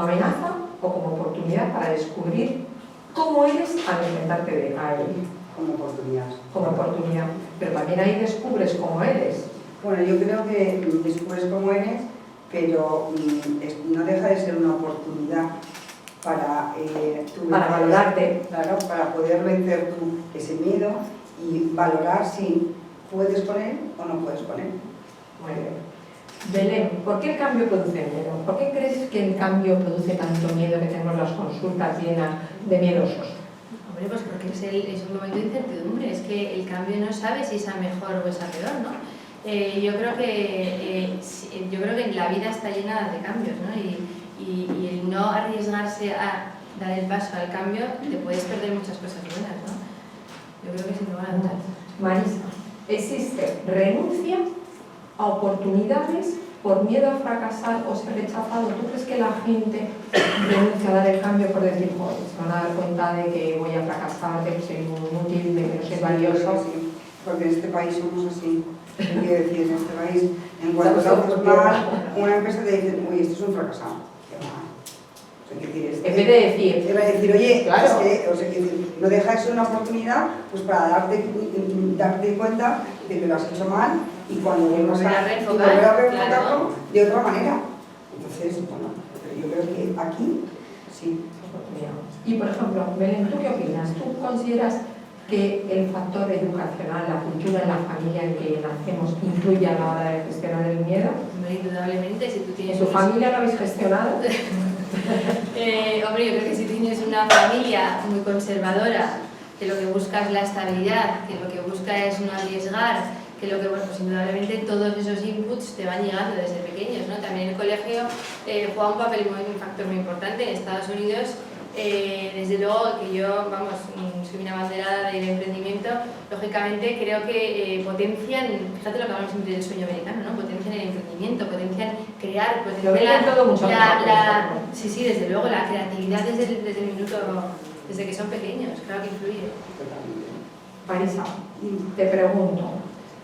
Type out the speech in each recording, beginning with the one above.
amenaza o como oportunidad para descubrir cómo eres al enfrentarte a él. Como oportunidad. Como oportunidad. Pero también ahí descubres cómo eres. Bueno, yo creo que descubres cómo eres, pero no deja de ser una oportunidad para valorarte. Claro, para poder vencer tú ese miedo y valorar si puedes con él o no puedes con él. Muy bien. Belén, ¿por qué el cambio produce miedo? ¿Por qué crees que el cambio produce tanto miedo, que tenemos las consultas llenas de miedosos? Hombre, pues porque es un momento de incertidumbre, es que el cambio no sabe si es a mejor o es a peor, ¿no? Yo creo que en la vida está llena de cambios, ¿no? Y el no arriesgarse a dar el paso al cambio, te puedes perder muchas cosas buenas, ¿no? Yo creo que sin lugar a dudas. Marisa, ¿existe renuncia a oportunidades por miedo a fracasar o ser rechazado? ¿Tú crees que la gente renuncia a dar el cambio por decir, joder, se van a dar cuenta de que voy a fracasar, de que soy inútil, de que no soy valioso? Sí, porque en este país somos así. Quiero decir, en este país, en cuanto te haces mal, una empresa te dice, uy, esto es un fracasado. Qué mal. O sea, en vez de decir, oye, claro, es que, o sea, no deja de ser una oportunidad pues para darte cuenta de que lo has hecho mal y cuando vuelvas a reenfocarlo de otra manera. Entonces, bueno, yo creo que aquí sí. Y por ejemplo, Belén, ¿tú qué opinas? ¿Tú consideras que el factor educacional, la cultura en la familia en que nacemos, influye a la hora de gestionar el miedo? Indudablemente, si tú tienes... ¿En tu familia lo habéis gestionado? Hombre, yo creo que si tienes una familia muy conservadora, que lo que busca es la estabilidad, que lo que busca es no arriesgar, que lo que, bueno, pues indudablemente todos esos inputs te van llegando desde pequeños, ¿no? También el colegio juega un factor muy importante. En Estados Unidos, desde luego que yo, vamos, soy una abanderada del emprendimiento, lógicamente creo que potencian, fíjate lo que hablamos siempre del sueño americano, ¿no? Potencian el emprendimiento, potencian crear, sí, desde luego, la creatividad desde el minuto, desde que son pequeños, claro que influye. Marisa, te pregunto,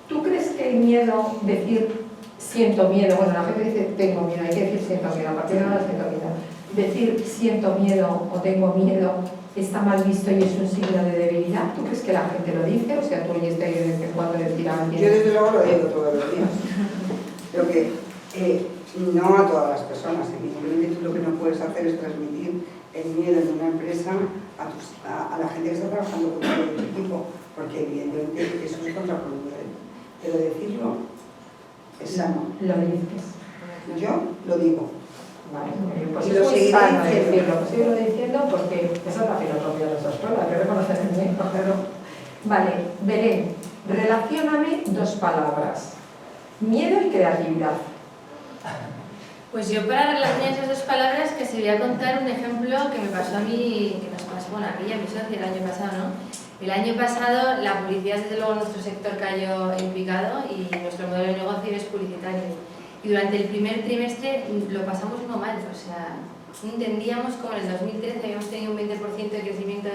¿tú crees que el miedo, decir siento miedo, bueno, la gente dice tengo miedo, hay que decir siento miedo, a partir de ahora siento miedo, decir siento miedo o tengo miedo está mal visto y es un signo de debilidad? ¿Tú crees que la gente lo dice? O sea, tú oyes de vez en cuando decir a alguien... Yo desde luego lo digo todos los días. Creo que no a todas las personas, evidentemente tú lo que no puedes hacer es transmitir el miedo en una empresa a la gente que está trabajando con tu equipo, porque evidentemente eso es contraproducente. Pero decirlo es sano. Lo dices. Yo lo digo. Vale, pues y es lo muy seguiré sano diciendo. decirlo, pues sigo diciendo porque esa es la filosofía de nuestra escuela, que reconocer el miedo, pero... Vale, Belén, relacióname dos palabras, miedo y creatividad. Pues yo para relacionar esas dos palabras que se voy a contar un ejemplo que me pasó a mí, que nos pasó, bueno, a mí y a mi socia el año pasado, ¿no? El año pasado la publicidad, desde luego, en nuestro sector cayó en picado y nuestro modelo de negocio es publicitario. Y durante el primer trimestre lo pasamos muy mal, o sea, no entendíamos cómo en el 2013 habíamos tenido un 20% de crecimiento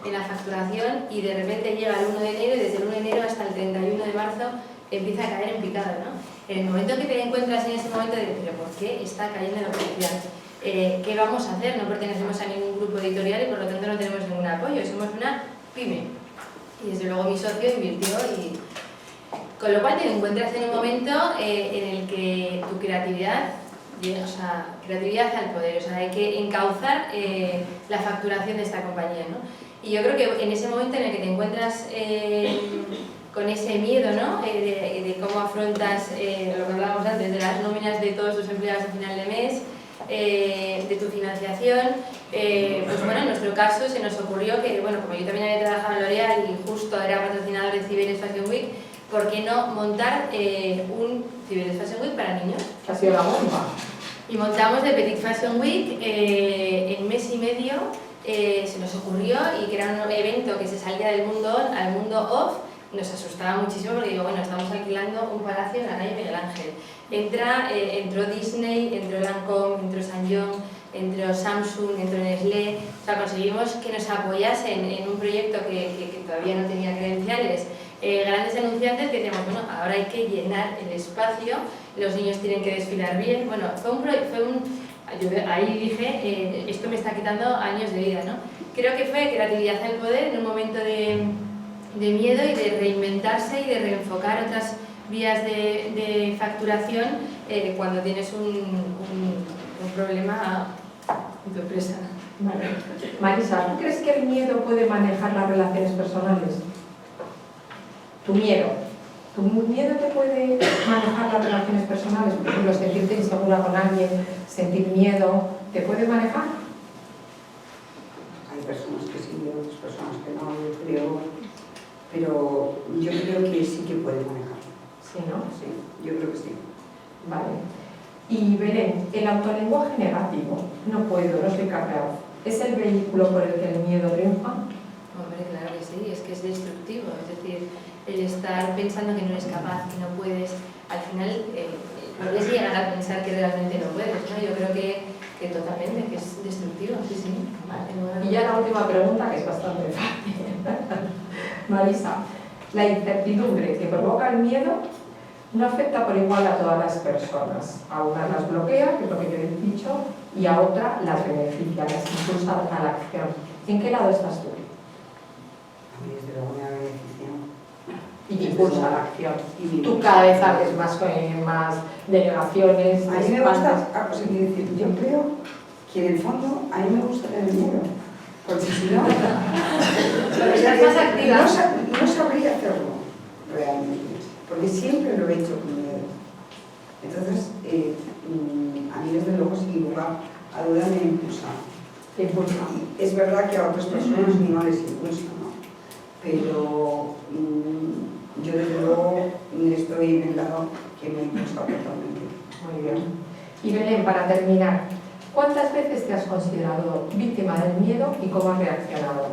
en la facturación y de repente llega el 1 de enero y desde el 1 de enero hasta el 31 de marzo empieza a caer en picado, ¿no? En el momento que te encuentras en ese momento de ¿pero por qué está cayendo la publicidad? ¿Qué vamos a hacer? No pertenecemos a ningún grupo editorial y por lo tanto no tenemos ningún apoyo, somos una pyme. Y desde luego mi socio invirtió y... Con lo cual te encuentras en un momento en el que tu creatividad, o sea, creatividad al poder, o sea, hay que encauzar la facturación de esta compañía, ¿no? Y yo creo que en ese momento en el que te encuentras con ese miedo, ¿no? De cómo afrontas lo que hablábamos antes, de las nóminas de todos tus empleados a final de mes, de tu financiación, pues bueno, en nuestro caso se nos ocurrió que, bueno, como yo también había trabajado en L'Oréal y justo era patrocinador de Cibeles Fashion Week, ¿por qué no montar un Cibeles Fashion Week para niños? Ha sido la bomba. Y montamos el Petit Fashion Week en mes y medio, se nos ocurrió y que era un evento que se salía del mundo on al mundo off. Nos asustaba muchísimo porque digo, bueno, estamos alquilando un palacio en la calle Miguel Ángel. Entró Disney, entró Lancôme, entró Sanyong, entró Samsung, entró Nestlé. O sea, conseguimos que nos apoyasen en un proyecto que todavía no tenía credenciales. Grandes anunciantes que decíamos, bueno, ahora hay que llenar el espacio, los niños tienen que desfilar bien. Bueno, ahí dije, esto me está quitando años de vida, ¿no? Creo que fue creatividad al poder en un momento de miedo y de reinventarse y de reenfocar otras vías de facturación cuando tienes un problema en tu empresa. Vale. Marisa, ¿tú crees que el miedo puede manejar las relaciones personales? ¿Tu miedo te puede manejar las relaciones personales? Por ejemplo, sentirte insegura con alguien, sentir miedo, ¿te puede manejar? Hay personas que sí, otras personas que no, yo creo, pero yo creo que sí que puede manejar. Sí, ¿no? Sí, yo creo que sí. Vale. Y Belén, el autolenguaje negativo, no puedo, no soy capaz, ¿es el vehículo por el que el miedo triunfa? Hombre, claro que sí, es que es destructivo, es decir, el estar pensando que no eres capaz, que no puedes, al final puedes llegar a pensar que realmente no puedes, ¿no? Yo creo que totalmente, que es destructivo, sí, sí. Vale. Y ya la última pregunta, que es bastante fácil. Marisa, la incertidumbre que provoca el miedo no afecta por igual a todas las personas. A una las bloquea, que es lo que yo he dicho, y a otra las beneficia, las impulsa a la acción. ¿En qué lado estás tú? A mí desde luego me da beneficio. Y te impulsa a la acción. Y tú cada vez haces más delegaciones. A mí me gusta, pues, decir, yo creo que en el fondo a mí me gusta tener miedo. Porque si no, estás más activa. No sabría hacerlo realmente. Porque siempre lo he hecho con miedo. Entonces, a mí desde luego, sin lugar a duda, me impulsa. Te impulsa. Y es verdad que a otras personas no les impulsa, ¿no? Pero yo desde luego estoy en el lado que me impulsa totalmente. Muy bien. Y Belén, para terminar, ¿cuántas veces te has considerado víctima del miedo y cómo has reaccionado?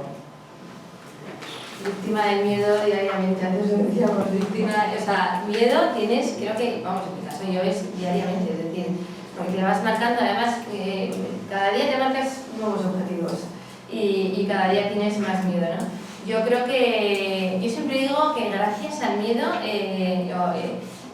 Víctima del miedo diariamente, antes lo decíamos, víctima, o sea, miedo tienes, creo que, vamos, en mi caso yo es diariamente, es decir, porque te vas marcando, además, cada día te marcas nuevos objetivos y cada día tienes más miedo, ¿no? Yo creo que, yo siempre digo que gracias al miedo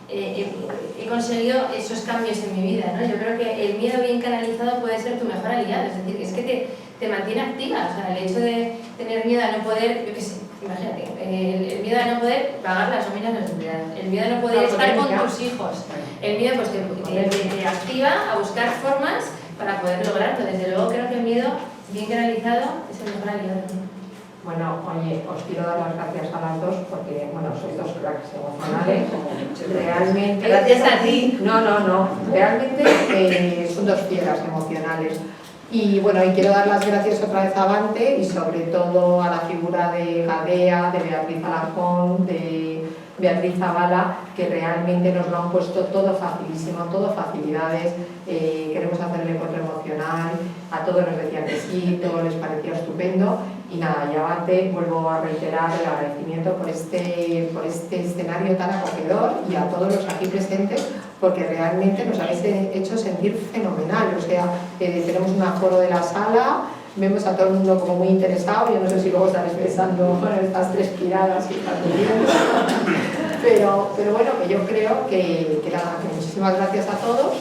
he conseguido esos cambios en mi vida, ¿no? Yo creo que el miedo bien canalizado puede ser tu mejor aliado, es decir, es que te mantiene activa, o sea, el hecho de tener miedo a no poder, yo qué sé, imagínate, el miedo a no poder pagar las nóminas de los empleados, el miedo a no poder estar con tus hijos, el miedo pues te activa a buscar formas para poder lograrlo. Desde luego creo que el miedo bien canalizado es el mejor aliado. Bueno, oye, os quiero dar las gracias a las dos porque, bueno, sois dos cracks emocionales. Realmente... Gracias a ti. No. Realmente son dos piedras emocionales. Y bueno, y quiero dar las gracias otra vez a Avante y sobre todo a la figura de Gadea, de Beatriz Alarcón, de Beatriz Zavala, que realmente nos lo han puesto todo facilísimo, todo facilidades. Queremos hacer el encuentro emocional, a todos nos decían que sí, todo les parecía estupendo. Y nada, y Avante, vuelvo a reiterar el agradecimiento por este escenario tan acogedor y a todos los aquí presentes, porque realmente nos habéis hecho sentir fenomenal. O sea, tenemos un aforo de la sala, vemos a todo el mundo como muy interesado. Yo no sé si luego estaréis pensando en estas tres tiradas y estas pero bueno, que yo creo que muchísimas gracias a todos.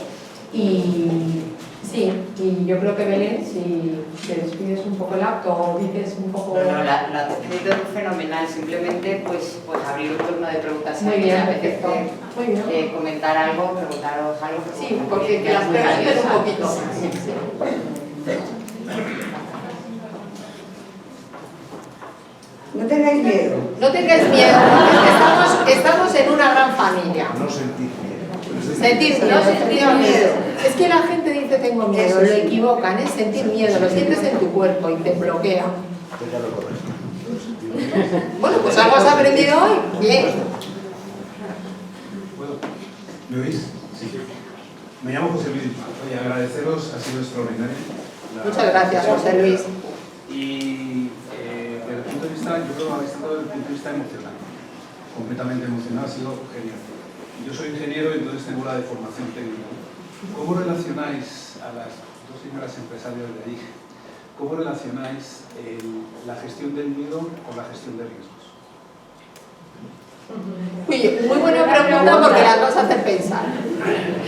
Y sí, y yo creo que Belén, si te despides un poco el acto o dices un poco... No, la has tenido fenomenal, simplemente pues abrir un turno de preguntas. Muy bien, perfecto. Muy bien. Comentar algo, preguntaros algo. Sí, porque que las pregunten un poquito. Sí. No tengáis miedo. No tengáis miedo, porque estamos en una gran familia. No sentir miedo. Sentir miedo. Es que la gente dice tengo miedo, lo equivocan, es sentir miedo, lo sientes en tu cuerpo y te bloquea. Ya lo correcto. Bueno, pues algo has aprendido hoy. Bien. Bueno, ¿me oís? Sí. Me llamo José Luis. Oye, agradeceros, ha sido extraordinario. Muchas gracias, José Luis. Y desde el punto de vista, yo creo que habéis estado desde el punto de vista emocional. Completamente emocional, ha sido genial. Yo soy ingeniero y entonces tengo la de formación técnica. ¿Cómo relacionáis a las dos señoras empresarias de ahí? ¿Cómo relacionáis la gestión del miedo con la gestión de riesgos? Oye, muy buena pregunta porque las vas a hacer pensar.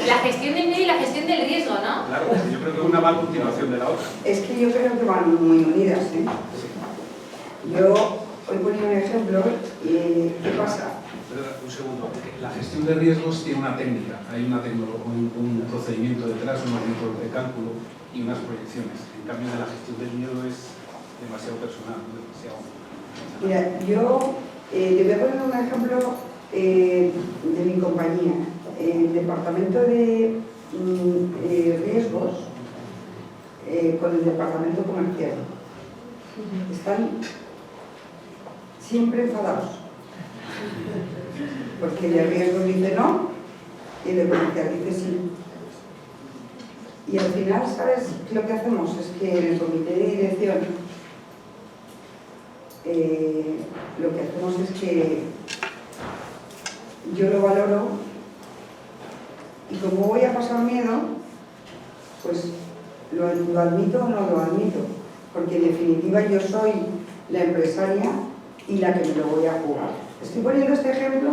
La gestión del miedo y la gestión del riesgo, ¿no? Claro, yo creo que una va a continuación de la otra. Es que yo creo que van muy unidas, ¿eh? Yo hoy ponía un ejemplo y ¿qué pasa? Perdona, un segundo. La gestión de riesgos tiene una técnica, hay una un procedimiento detrás, unos métodos de cálculo y unas proyecciones. En cambio, de la gestión del miedo es demasiado personal, demasiado... Mira, yo te voy a poner un ejemplo de mi compañía. El departamento de riesgos con el departamento comercial están siempre enfadados porque el de riesgos dice no y el de comercial dice sí. Y al final, ¿sabes lo que hacemos? Es que en el comité de dirección lo que hacemos es que yo lo valoro y como voy a pasar miedo, pues lo admito o no lo admito, porque en definitiva yo soy la empresaria y la que me lo voy a jugar. Estoy poniendo este ejemplo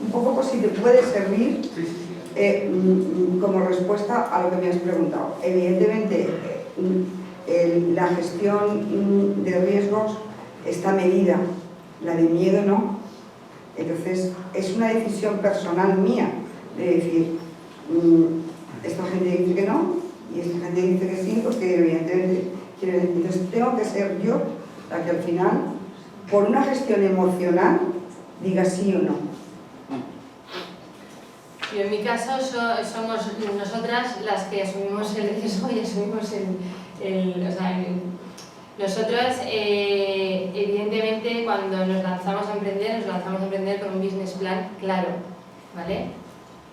un poco por si te puede servir como respuesta a lo que me has preguntado. Evidentemente, la gestión de riesgos está medida, la de miedo no. Entonces, es una decisión personal mía de decir, esta gente dice que no y esta gente dice que sí, porque evidentemente entonces tengo que ser yo la que al final, por una gestión emocional, diga sí o no. Yo en mi caso somos nosotras las que asumimos el riesgo y asumimos nosotros, evidentemente, cuando nos lanzamos a emprender con un business plan claro, ¿vale?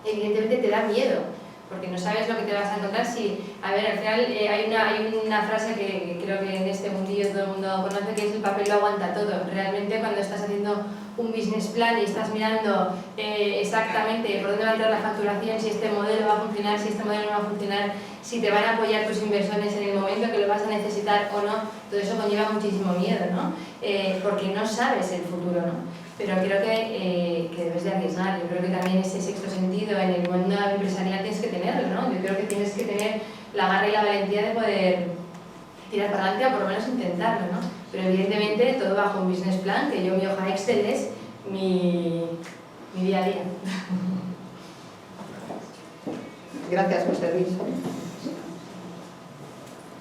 Evidentemente te da miedo, porque no sabes lo que te vas a encontrar si... A ver, al final hay una frase que creo que en este mundillo todo el mundo conoce, que es el papel lo aguanta todo. Realmente cuando estás haciendo un business plan y estás mirando exactamente por dónde va a entrar la facturación, si este modelo va a funcionar, si este modelo no va a funcionar, si te van a apoyar tus inversores en el momento que lo vas a necesitar o no, todo eso conlleva muchísimo miedo, ¿no? Porque no sabes el futuro, ¿no? Pero creo que debes de arriesgar. Yo creo que también ese sexto sentido en el mundo empresarial tienes que tenerlo, ¿no? Yo creo que tienes que tener la garra y la valentía de poder tirar para adelante o por lo menos intentarlo, ¿no? Pero evidentemente todo bajo un business plan, que yo mi hoja Excel es mi día a día. Gracias, José Luis.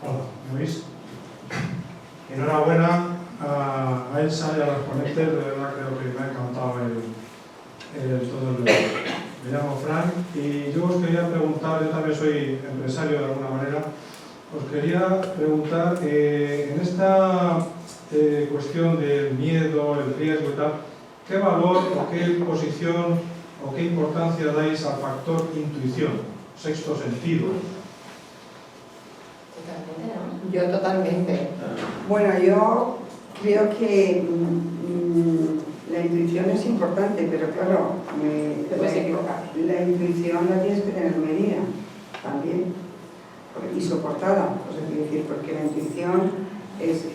Hola, ¿me oís? Enhorabuena a Elsa y a los ponentes, de verdad creo que me ha encantado todo el... Me llamo Fran y yo os quería preguntar, yo también soy empresario de alguna manera, os quería preguntar en esta cuestión del miedo, el riesgo y tal, ¿qué valor o qué posición o qué importancia dais al factor intuición, sexto sentido? Totalmente, ¿no? Yo totalmente. Bueno, yo creo que la intuición es importante, pero claro, Te puedes equivocar. la intuición la tienes que tener medida también y soportada. O sea, quiero decir, porque la intuición es...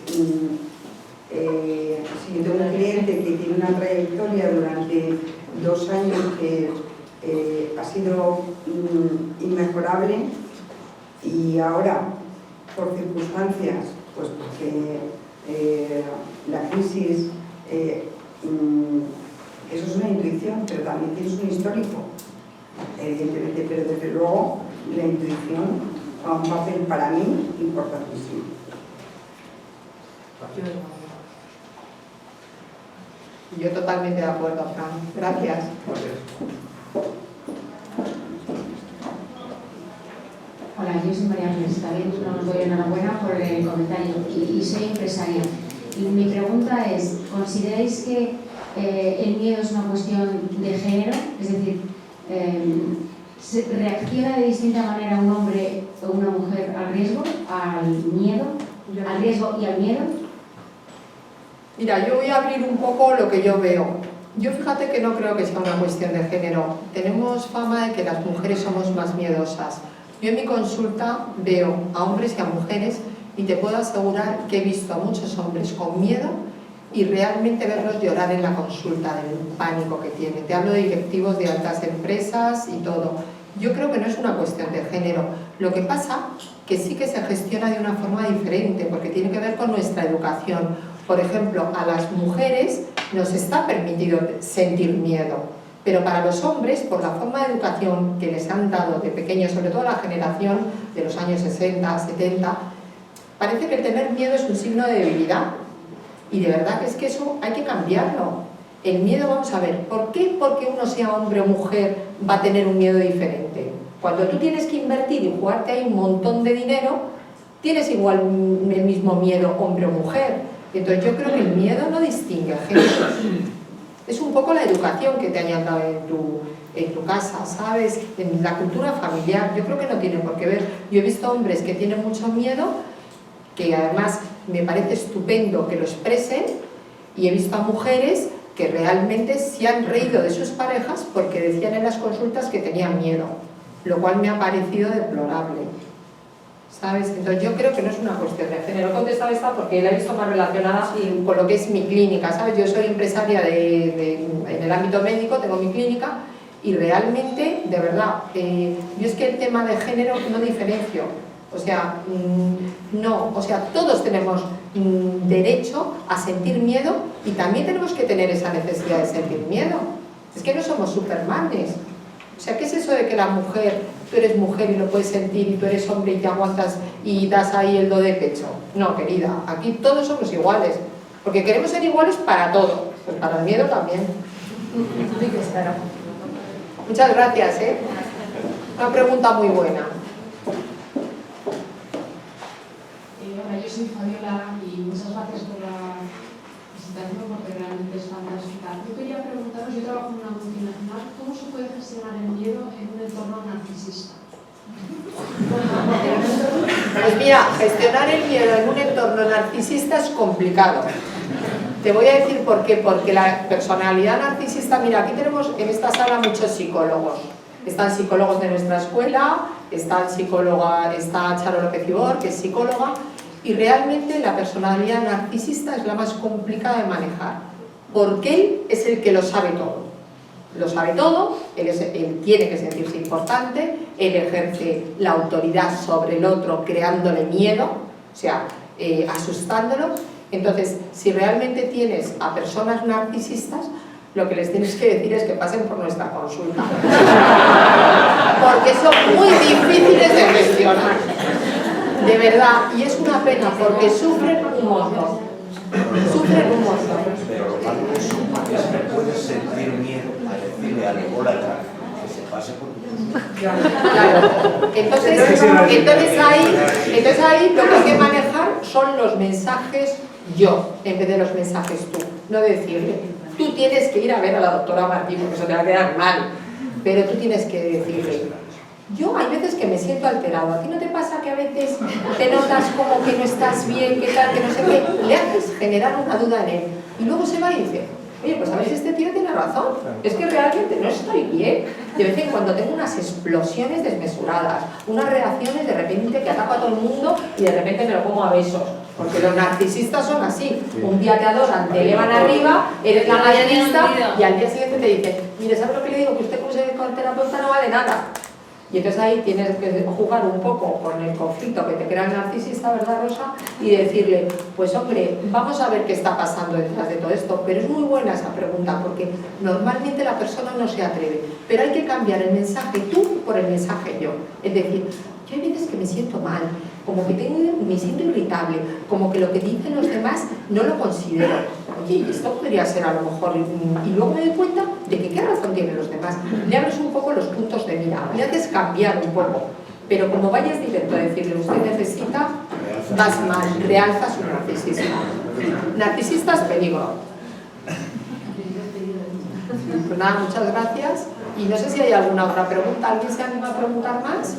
si yo tengo un cliente que tiene una trayectoria durante 2 años que ha sido inmejorable y ahora, por circunstancias, pues porque la crisis, eso es una intuición, pero también tienes un histórico, evidentemente, pero desde luego la intuición juega un papel para mí importantísimo. Yo totalmente de acuerdo, Fran. Gracias. Hola, yo soy María Ángeles, también os doy enhorabuena por el comentario y soy empresaria. Y mi pregunta es, ¿consideráis que el miedo es una cuestión de género? Es decir, ¿reacciona de distinta manera un hombre o una mujer al riesgo, al miedo, al riesgo y al miedo? Mira, yo voy a abrir un poco lo que yo veo. Yo fíjate que no creo que sea una cuestión de género. Tenemos fama de que las mujeres somos más miedosas. Yo en mi consulta veo a hombres y a mujeres y te puedo asegurar que he visto a muchos hombres con miedo y realmente verlos llorar en la consulta del pánico que tienen. Te hablo de directivos de altas empresas y todo. Yo creo que no es una cuestión de género. Lo que pasa que sí que se gestiona de una forma diferente, porque tiene que ver con nuestra educación. Por ejemplo, a las mujeres nos está permitido sentir miedo, pero para los hombres, por la forma de educación que les han dado de pequeños, sobre todo la generación de los años 60, 70, parece que el tener miedo es un signo de debilidad. Y de verdad que es que eso hay que cambiarlo. El miedo, vamos a ver, ¿por qué porque uno sea hombre o mujer va a tener un miedo diferente? Cuando tú tienes que invertir y jugarte ahí un montón de dinero, tienes igual el mismo miedo hombre o mujer. Entonces yo creo que el miedo no distingue géneros. Es un poco la educación que te hayan dado en tu casa, ¿sabes? En la cultura familiar, yo creo que no tiene por qué ver. Yo he visto hombres que tienen mucho miedo, que además me parece estupendo que lo expresen, y he visto a mujeres que realmente se han reído de sus parejas porque decían en las consultas que tenían miedo, lo cual me ha parecido deplorable, ¿sabes? Entonces yo creo que no es una cuestión de género. He contestado esta porque la he visto más relacionada con lo que es mi clínica, ¿sabes? Yo soy empresaria en el ámbito médico, tengo mi clínica, y realmente, de verdad, yo es que el tema de género no diferencio. O sea, no, o sea, todos tenemos derecho a sentir miedo, y también tenemos que tener esa necesidad de sentir miedo. Es que no somos supermanes. O sea, ¿qué es eso de que la mujer, tú eres mujer y lo puedes sentir, y tú eres hombre y te aguantas y das ahí el do de pecho? No, querida, aquí todos somos iguales, porque queremos ser iguales para todo, pues para el miedo también. Muchas gracias, ¿eh? Una pregunta muy buena. Hola, yo soy Fabiola y muchas gracias por la presentación porque realmente es fantástica. Yo quería preguntaros, yo trabajo en una multinacional, ¿cómo se puede gestionar el miedo en un entorno narcisista? Pues mira, gestionar el miedo en un entorno narcisista es complicado. Te voy a decir por qué. Porque la personalidad narcisista, mira, aquí tenemos en esta sala muchos psicólogos. Están psicólogos de nuestra escuela, está Charo López Ibor, que es psicóloga, y realmente la personalidad narcisista es la más complicada de manejar, porque él es el que lo sabe todo. Lo sabe todo, él tiene que sentirse importante, él ejerce la autoridad sobre el otro creándole miedo, o sea, asustándolo. Entonces, si realmente tienes a personas narcisistas, lo que les tienes que decir es que pasen por nuestra consulta. Porque son muy difíciles de gestionar. De verdad, y es una pena porque sufren un montón. Sufren un montón. Pero lo malo es que me puedes sentir miedo a decirle al ególatra que se pase por tu. Claro. Entonces ahí lo que hay que manejar son los mensajes yo, en vez de los mensajes tú. No decirle, tú tienes que ir a ver a la doctora Martín porque eso te va a quedar mal, pero tú tienes que decirle, yo hay veces que me siento alterado. ¿A ti no te pasa que a veces te notas como que no estás bien, que tal, que no sé qué? Le haces generar una duda en él y luego se va y dice, oye, pues a ver si este tío tiene razón, es que realmente no estoy bien. De vez en cuando tengo unas explosiones desmesuradas, unas reacciones de repente que ataco a todo el mundo y de repente me lo pongo a besos. Porque los narcisistas son así, un día te adoran, te elevan arriba, eres la narcisista y al día siguiente te dicen, mire, ¿sabes lo que le digo? Que usted como terapeuta no vale nada. Y entonces ahí tienes que jugar un poco con el conflicto que te crea el narcisista, ¿verdad, Rosa? Y decirle, pues hombre, vamos a ver qué está pasando detrás de todo esto. Pero es muy buena esa pregunta, porque normalmente la persona no se atreve. Pero hay que cambiar el mensaje tú por el mensaje yo. Es decir, yo hay veces que me siento mal, como que me siento irritable, como que lo que dicen los demás no lo considero. Oye, esto podría ser a lo mejor, y luego me doy cuenta de que qué razón tienen los demás. Le abres un poco los puntos de mira, le haces cambiar un poco, pero como vayas directo a decirle usted necesita, vas mal, realzas su narcisismo. Narcisista es peligro. Pues nada, muchas gracias. Y no sé si hay alguna otra pregunta. ¿Alguien se anima a preguntar más?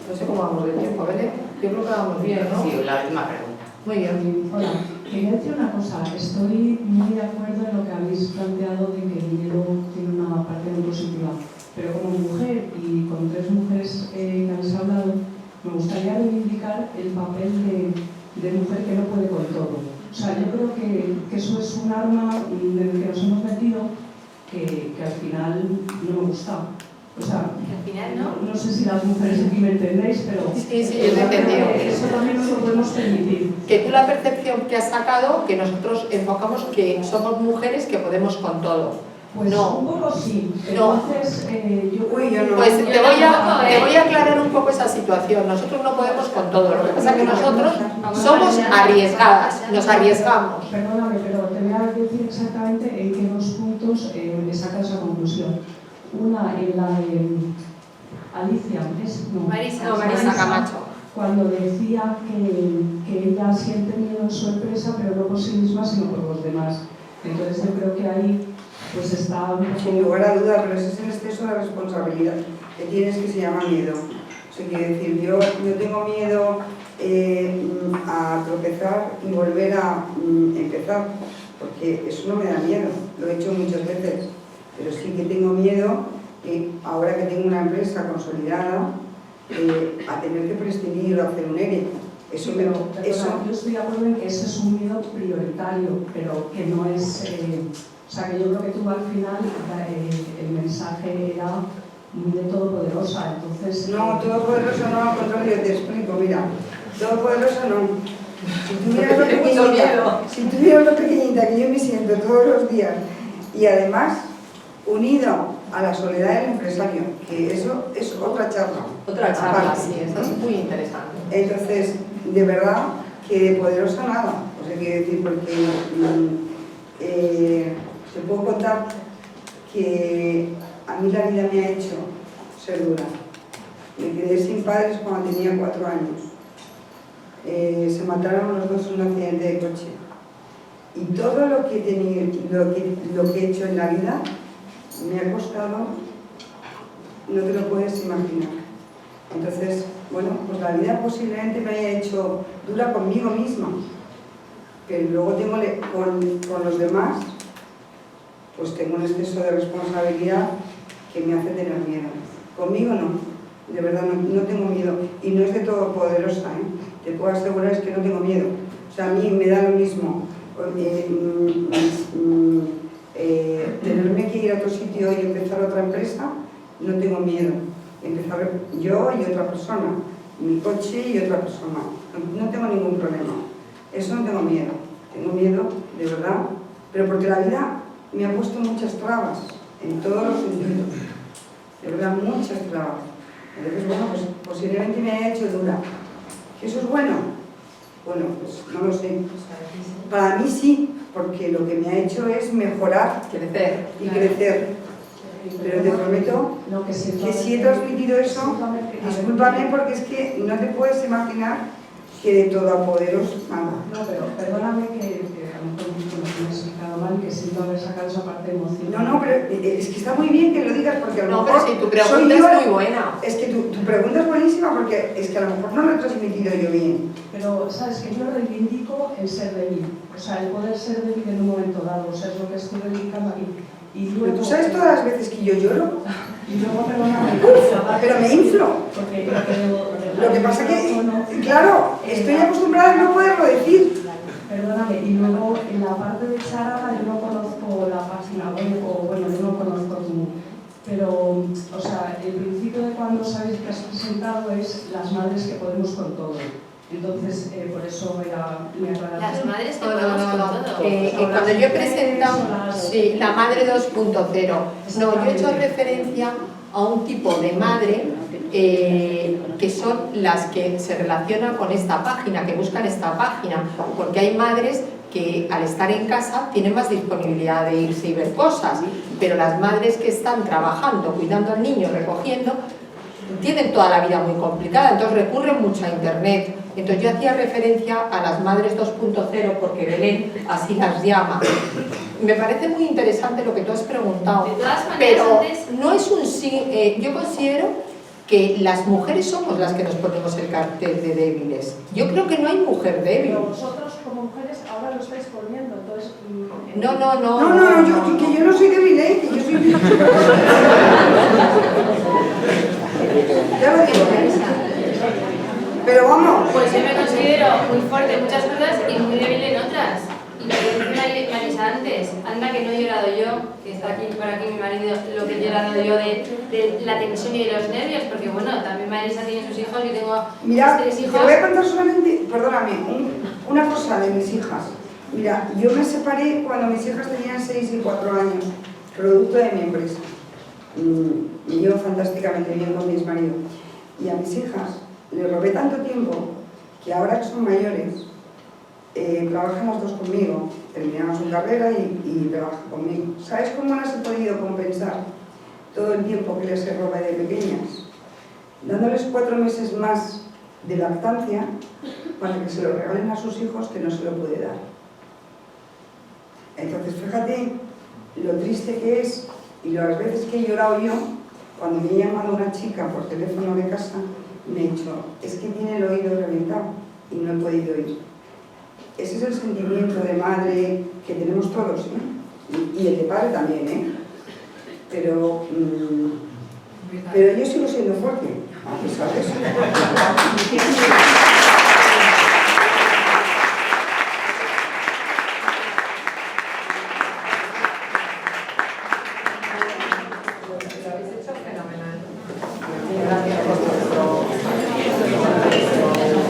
No sé cómo vamos de tiempo, ¿vale? Yo creo que vamos bien, ¿no? Sí, la última pregunta. Muy bien. Hola, quería decir una cosa. Estoy muy de acuerdo en lo que habéis planteado de que el miedo tiene una parte muy positiva. Pero como mujer y con tres mujeres que habéis hablado, me gustaría reivindicar el papel de de mujer que no puede con todo. O sea, yo creo que eso es un arma en el que nos hemos metido que al final no me gusta. O sea, al final no sé si las mujeres aquí me entendéis, pero sí, yo te entendido. Eso también nos lo podemos permitir. Que tú la percepción que has sacado, que nosotros enfocamos que somos mujeres que podemos con todo. Pues no. Un poco sí. No. Entonces, yo no. Pues te voy a aclarar un poco esa situación. Nosotros no podemos con todo. Lo que pasa es que nosotros somos arriesgadas, nos arriesgamos. Perdóname, pero te voy a decir exactamente en qué dos puntos me saca esa conclusión. Una en la de Alicia, Marisa Camacho. Cuando decía que ella siente miedo en su empresa, pero no por sí misma, sino por los demás. Entonces yo creo que ahí pues está... Sin lugar a duda, pero ese es el exceso de responsabilidad que tienes, que se llama miedo. O sea, quiere decir, yo tengo miedo a tropezar y volver a empezar, porque eso no me da miedo, lo he hecho muchas veces, pero sí que tengo miedo, ahora que tengo una empresa consolidada, a tener que prescindir o hacer un ERE. Eso yo estoy de acuerdo en que ese es un miedo prioritario, pero que no es... o sea, que yo creo que tú al final el mensaje era muy de todopoderosa, entonces... No, todopoderosa no, al contrario, te explico, mira, todopoderosa no. Si tuvieras lo pequeñita que yo me siento todos los días, y además unido a la soledad del empresario, que eso es otra charla. Otra charla, sí, eso es muy interesante. Entonces, de verdad, que de poderosa nada. O sea, quiero decir, porque te puedo contar que a mí la vida me ha hecho ser dura. Me quedé sin padres cuando tenía 4 años. Se mataron los dos en un accidente de coche. Y todo lo que he tenido, lo que he hecho en la vida, me ha costado, no te lo puedes imaginar. Entonces, bueno, pues la vida posiblemente me haya hecho dura conmigo misma, pero luego tengo con los demás, pues tengo un exceso de responsabilidad que me hace tener miedo. Conmigo no, de verdad no tengo miedo, y no es de todopoderosa, te puedo asegurar es que no tengo miedo. O sea, a mí me da lo mismo tenerme que ir a otro sitio y empezar otra empresa, no tengo miedo. Empezar yo y otra persona, mi coche y otra persona, no tengo ningún problema. Eso no tengo miedo de verdad, pero porque la vida me ha puesto muchas trabas en todos los sentidos, de verdad muchas trabas. Entonces, bueno, pues posiblemente me haya hecho dura. ¿Que eso es bueno? Bueno, pues no lo sé. Para mí sí, porque lo que me ha hecho es mejorar y crecer. Pero te prometo que si he transmitido eso, discúlpame, porque es que no te puedes imaginar que de todopoderoso nada. No, pero perdóname que a lo mejor me he explicado mal, que siento haber sacado esa parte emocional. No, pero es que está muy bien que lo digas, porque a lo mejor... No, pero si tu pregunta es muy buena. Es que tu pregunta es buenísima, porque es que a lo mejor no lo he transmitido yo bien. Pero, ¿sabes? Que yo reivindico el ser débil. O sea, el poder ser débil en un momento dado. O sea, es lo que estoy reivindicando aquí. Y luego, pero tú sabes todas las veces que yo lloro. Y luego, perdóname. Pero me inflo. Porque lo que pasa que, claro, estoy acostumbrada a no poderlo decir. Perdóname, y luego en la parte de Charada yo no conozco la página web, o bueno, yo no conozco tu... Pero, o sea, el principio de cuando sabéis que has presentado es las madres que podemos con todo. Entonces, por eso era mi aclaración. Las madres que podemos con todo. Cuando yo he presentado, sí, la madre 2.0, no, yo he hecho referencia a un tipo de madre que son las que se relacionan con esta página, que buscan esta página, porque hay madres que al estar en casa tienen más disponibilidad de irse y ver cosas, pero las madres que están trabajando, cuidando al niño, recogiendo, tienen toda la vida muy complicada, entonces recurren mucho a internet. Entonces yo hacía referencia a las madres 2.0 porque Belén así las llama. Me parece muy interesante lo que tú has preguntado, pero no es un sí. Yo considero que las mujeres somos las que nos ponemos el cartel de débiles. Yo creo que no hay mujer débil. Pero vosotros como mujeres ahora lo estáis poniendo, entonces... No, que yo no soy débil, que yo soy... Ya lo digo, Pero vamos. Pues yo me considero muy fuerte en muchas cosas y muy débil en otras. Y lo que dice Marisa antes, anda que no he llorado yo, que está aquí por aquí mi marido, lo que he llorado yo de la tensión y de los nervios, porque bueno, también Marisa tiene sus hijos, yo tengo Mira, 3 te hijos. voy a contar solamente, perdóname, una cosa de mis hijas. Mira, yo me separé cuando mis hijas tenían 6 y 4 años, producto de mi empresa. Me llevo fantásticamente bien con mi exmarido. Y a mis hijas les robé tanto tiempo que ahora que son mayores, trabajan las dos conmigo, terminaron su carrera y trabajan conmigo. ¿Sabes cómo las he podido compensar todo el tiempo que les he robado de pequeñas? Dándoles 4 meses más de lactancia para que se lo regalen a sus hijos que no se lo puede dar. Entonces, fíjate lo triste que es y las veces que he llorado yo cuando me ha llamado una chica por teléfono de casa, me ha dicho, es que tiene el oído reventado y no he podido oír. Ese es el sentimiento de madre que tenemos todos, ¿eh? Y el de padre también, ¿eh? Pero yo sigo siendo fuerte, a pesar de eso. Lo habéis hecho fenomenal. Gracias.